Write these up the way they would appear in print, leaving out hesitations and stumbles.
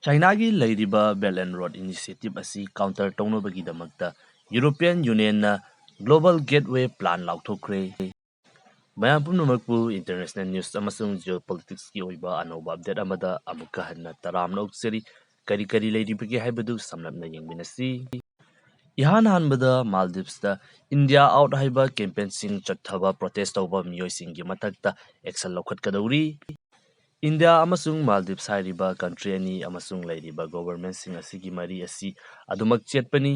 ꯆꯥꯏꯅꯥꯒꯤ ꯂꯩꯔꯤꯕ belt and road initiative ꯑꯁꯤ ꯀꯥꯎꯟꯇꯔ ꯇꯧꯅꯕꯒꯤꯗꯃꯛꯇ ꯌꯨꯔꯣꯄꯤꯌꯟ ꯌꯨꯅꯤꯌꯟꯅ ꯒ꯭ꯂꯣꯕal ꯒꯦꯠꯋꯦ ꯄ꯭ꯂꯥꯟ ꯂꯥꯎꯊꯣꯛꯈ꯭ꯔꯦ꯫ ꯃꯌꯥꯝ ꯄꯨꯝꯅꯃꯛꯄꯨ ꯏꯟꯇꯔꯅꯦꯁꯅꯦꯜ ꯅ꯭ꯌꯨꯁ ꯑꯃꯁꯨꯡ ꯖꯤꯑꯣꯄꯣꯂꯤꯇꯤꯛꯁꯀꯤ ꯑꯣꯏꯕ ꯑꯅꯧꯕ ꯑꯞꯗꯦꯠ ꯑꯃꯗ ꯑꯃꯨꯛꯀ ꯍꯟꯅ ꯇꯔꯥꯝꯅ ꯑꯣꯛꯆꯔꯤ꯫ ꯀꯔꯤ ꯀꯔꯤ ꯂꯩꯔꯤꯕꯒꯦ ꯍꯥꯏꯕꯗꯨ ꯁꯝꯂꯞꯅ ꯌꯦꯡꯃꯤꯟꯅꯁꯤ꯫ ꯏꯍꯥꯟ ꯍꯥꯟꯕꯗ ꯃꯥꯜꯗꯤꯚꯁꯇ ꯏꯟꯗꯤꯌꯥ ꯑꯥꯎꯠ ꯍꯥꯏꯕ ꯀꯦꯝꯄꯦꯟꯁꯤꯡ ꯆꯠꯊꯕ ꯄ꯭ꯔꯣꯇꯦꯁ ꯇꯧꯕ ꯃꯤꯑꯣꯏꯁꯤꯡꯒꯤ ꯃꯊꯛꯇ ꯑꯦꯛꯁꯟ ꯂꯧꯈꯠꯀꯗꯧꯔꯤ꯫ ꯏꯟꯗꯤꯌꯥ ꯑꯃꯁꯨꯡ ꯃꯥꯜꯗꯤꯚꯁ ꯍꯥꯏꯔꯤꯕ ꯀꯟꯇ꯭ꯔꯤ ꯑꯅꯤ ꯑꯃꯁꯨꯡ ꯂꯩꯔꯤꯕ ꯒꯣꯚꯔꯟꯃꯦꯟꯠꯁꯤꯡ ꯑꯁꯤꯒꯤ ꯃꯔꯤ ꯑꯁꯤ ꯑꯗꯨꯃꯛ ꯆꯦꯠꯄꯅꯤ꯫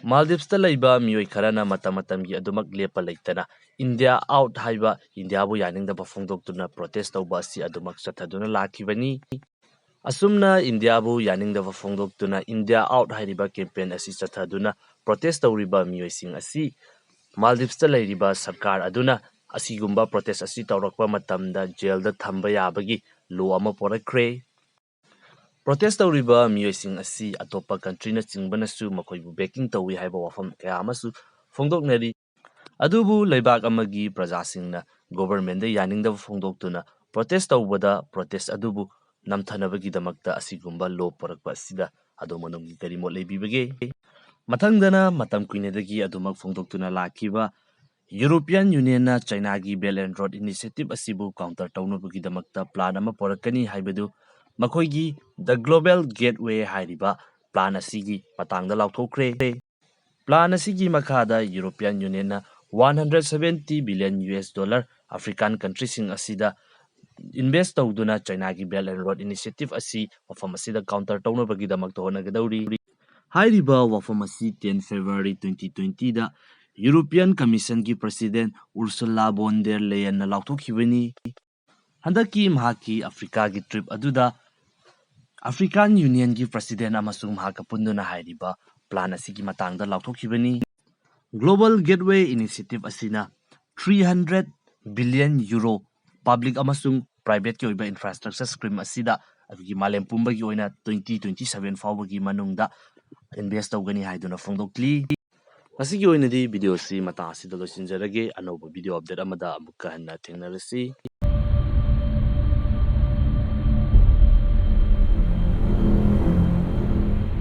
ꯃꯥꯜꯗꯤꯚꯁꯇ ꯂꯩꯕ ꯃꯤꯑꯣꯏ ꯈꯔꯅ ꯃꯇꯝ ꯃꯇꯝꯒꯤ ꯑꯗꯨꯃꯛ ꯂꯦꯞꯄ ꯂꯩꯇꯅ ꯏꯟꯗꯤꯌꯥ ꯑꯥꯎꯠ ꯍꯥꯏꯕ ꯏꯟꯗꯤꯌꯥꯕꯨ ꯌꯥꯅꯤꯡꯗꯕ ꯐꯣꯡꯗꯣꯛꯇꯨꯅ ꯄ꯭ꯔꯣꯇꯦꯁ ꯇꯧꯕ ꯑꯁꯤ ꯑꯗꯨꯃꯛ ꯆꯠꯊꯗꯨꯅ ꯂꯥꯛꯈꯤꯕꯅꯤ꯫ ꯑꯁꯨꯝꯅ ꯏꯟꯗꯤꯌꯥꯕꯨ ꯌꯥꯅꯤꯡꯗꯕ ꯐꯣꯡꯗꯣꯛꯇꯨꯅ ꯏꯟꯗꯤꯌꯥ ꯑꯥꯎꯠ ꯍꯥꯏꯔꯤꯕ ꯀꯦꯝꯄꯦꯟ ꯑꯁꯤ ꯆꯠꯊꯗꯨꯅ ꯄ꯭ꯔꯣꯇꯦꯁ ꯇꯧꯔꯤꯕ ꯃꯤꯑꯣꯏꯁꯤꯡ ꯑꯁꯤ ꯃꯥꯜꯗꯤꯚꯁꯇ ꯂꯩꯔꯤꯕ ꯁꯔꯀꯥꯔ ꯑꯗꯨꯅ ꯑꯁꯤꯒꯨꯝꯕ ꯄ꯭ꯔꯣꯇꯦꯁ ꯑꯁꯤ ꯇꯧꯔꯛꯄ ꯃꯇꯝꯗ ꯖꯦꯜꯗ ꯊꯝꯕ ꯌꯥꯕꯒꯤ ꯂꯣ ꯑꯃ ꯄꯣꯔꯛꯈ꯭ꯔꯦ꯫ ꯄ꯭ꯔꯣꯇꯦꯁ ꯇꯧꯔꯤꯕ ꯃꯤꯑꯣꯏꯁꯤꯡ ꯑꯁꯤ ꯑꯇꯣꯞꯄ ꯀꯟꯇ꯭ꯔꯤꯅꯆꯤꯡꯕꯅꯁꯨ ꯃꯈꯣꯏꯕꯨ ꯕꯦꯀꯤꯡ ꯇꯧꯏ ꯍꯥꯏꯕ ꯋꯥꯐꯝ ꯀꯌꯥ ꯑꯃꯁꯨ ꯐꯣꯡꯗꯣꯛꯅꯔꯤ꯫ ꯑꯗꯨꯕꯨ ꯂꯩꯕꯥꯛ ꯑꯃꯒꯤ ꯄ꯭ꯔꯖꯥꯁꯤꯡꯅ ꯒꯣꯚꯔꯟꯃꯦꯟꯠꯗ ꯌꯥꯅꯤꯡꯗꯕ ꯐꯣꯡꯗꯣꯛꯇꯨꯅ ꯄ꯭ꯔꯣꯇꯦꯁ ꯇꯧꯕꯗ ꯄ꯭ꯔꯣꯇꯦꯁ ꯑꯗꯨꯕꯨ ꯅꯝꯊꯅꯕꯒꯤꯗꯃꯛꯇ ꯑꯁꯤꯒꯨꯝꯕ ꯂꯣ ꯄꯣꯔꯛꯄ ꯑꯁꯤꯗ ꯑꯗꯣꯝ ꯑꯗꯣꯝꯒꯤ ꯀꯔꯤ ꯃꯣꯠ ꯂꯩꯕꯤꯕꯒꯦ? ꯃꯊꯪꯗꯅ ꯃꯇꯝ ꯀꯨꯏꯅꯗꯒꯤ ꯑꯗꯨꯃꯛ ꯐꯣꯡꯗꯣꯛꯇꯨꯅ ꯂꯥꯛꯈꯤꯕ ꯌꯨꯔꯣꯄꯤꯌꯟ ꯌꯨꯅꯤꯌꯟꯅ ꯆꯥꯏꯅꯥꯒꯤ ꯕꯦꯜꯠ ꯑꯦꯟ ꯔꯣꯗ ꯏꯅꯤꯁꯤꯌꯦꯇꯤꯚ ꯑꯁꯤꯕꯨ ꯀꯥꯎꯟꯇꯔ ꯇꯧꯅꯕꯒꯤꯗꯃꯛꯇ ꯄ꯭ꯂꯥꯟ ꯑꯃ ꯄꯣꯔꯛꯀꯅꯤ ꯍꯥꯏꯕꯗꯨ ꯃꯈꯣꯏꯒꯤ ꯗ ꯒ꯭ꯂꯣꯕꯦꯜ ꯒꯦꯠꯋꯦ ꯍꯥꯏꯔꯤꯕ ꯄ꯭ꯂꯥꯟ ꯑꯁꯤꯒꯤ ꯃꯇꯥꯡꯗ ꯂꯥꯎꯊꯣꯛꯈ꯭ꯔꯦ꯫ ꯄ꯭ꯂꯥꯟ ꯑꯁꯤꯒꯤ ꯃꯈꯥꯗ ꯌꯨꯔꯣꯄꯤꯌꯟ ꯌꯨꯅꯤꯌꯟꯅ $170 ꯕꯤꯂꯤꯌꯟ ꯑꯐ꯭ꯔꯤꯀꯥꯟ ꯀꯟꯇ꯭ꯔꯤꯁꯤꯡ ꯑꯁꯤꯗ ꯏꯟꯚꯦꯁꯠ ꯇꯧꯗꯨꯅ ꯆꯥꯏꯅꯥꯒꯤ ꯕꯦꯜꯠ ꯑꯦꯟ ꯔꯣꯗ ꯏꯅꯤꯁꯤꯌꯦꯇꯤꯚ ꯑꯁꯤ ꯃꯐꯝ ꯑꯁꯤꯗ ꯀꯥꯎꯟꯇꯔ ꯇꯧꯅꯕꯒꯤꯗꯃꯛꯇ ꯍꯣꯠꯅꯒꯗꯧꯔꯤ꯫ ꯍꯥꯏꯔꯤꯕ ꯋꯥꯐꯝ ꯑꯁꯤ 10 ꯐꯦꯕ꯭ꯔꯨꯋꯥꯔꯤ 2020ꯗ ꯌꯨꯔꯣꯄꯤꯌꯟ ꯀꯝꯃꯤꯁꯟꯒꯤ ꯄ꯭ꯔꯁꯤꯗꯦꯟꯠ ꯎꯔꯁꯨꯂꯥ ꯚꯣꯟ ꯗꯦꯔ ꯂꯦꯌꯟꯅ ꯂꯥꯎꯊꯣꯛꯈꯤꯕꯅꯤ꯫ ꯍꯟꯗꯛꯀꯤ ꯃꯍꯥꯛꯀꯤ ꯑꯐ꯭ꯔꯤꯀꯥꯒꯤ ꯇ꯭ꯔꯤꯞ ꯑꯗꯨꯗ ꯑꯐ꯭ꯔꯤꯀꯥꯟ ꯌꯨꯅꯤꯌꯟꯒꯤ ꯄ꯭ꯔꯁꯤꯗꯦꯟꯠ ꯑꯃꯁꯨꯡ ꯃꯍꯥꯛꯀ ꯄꯨꯟꯗꯨꯅ ꯍꯥꯏꯔꯤꯕ ꯄ꯭ꯂꯥꯟ ꯑꯁꯤꯒꯤ ꯃꯇꯥꯡꯗ ꯂꯥꯎꯊꯣꯛꯈꯤꯕꯅꯤ꯫ ꯒ꯭ꯂꯣꯕal ꯒꯦꯠꯋꯦ ꯏꯅꯤꯁꯤꯌꯦꯇꯤꯚ ꯑꯁꯤꯅ €300 ꯕꯤꯂꯤꯌꯟ ꯄꯕ꯭ꯂꯤꯛ ꯑꯃꯁꯨꯡ ꯄ꯭ꯔꯥꯏꯚꯦꯠꯀꯤ ꯑꯣꯏꯕ ꯏꯟꯐ꯭ꯔꯥꯁꯇ꯭ꯔꯛꯆꯔ ꯁ꯭ꯀꯤꯝ ꯑꯁꯤꯗ ꯑꯩꯈꯣꯏꯒꯤ ꯃꯥꯂꯦꯝ ꯄꯨꯝꯕꯒꯤ ꯑꯣꯏꯅ 2027 ꯐꯥꯎꯕꯒꯤ ꯃꯅꯨꯡꯗ ꯏꯟꯚꯦꯁꯠ ꯇꯧꯒꯅꯤ ꯍꯥꯏꯗꯨꯅ ꯐꯣꯡꯗꯣꯛꯂꯤ꯫ ꯉꯁꯤꯒꯤ ꯑꯣꯏꯅꯗꯤ ꯚꯤꯗꯤꯑꯣ ꯑꯁꯤ ꯃꯇꯥꯡ ꯑꯁꯤꯗ ꯂꯣꯏꯁꯤꯟꯖꯔꯒꯦ꯫ ꯑꯅꯧꯕ ꯚꯤꯗꯤꯑꯣ ꯑꯞꯗꯦꯠ ꯑꯃꯗ ꯑꯃꯨꯛꯀ ꯍꯟꯅ ꯊꯦꯡꯅꯔꯁꯤ꯫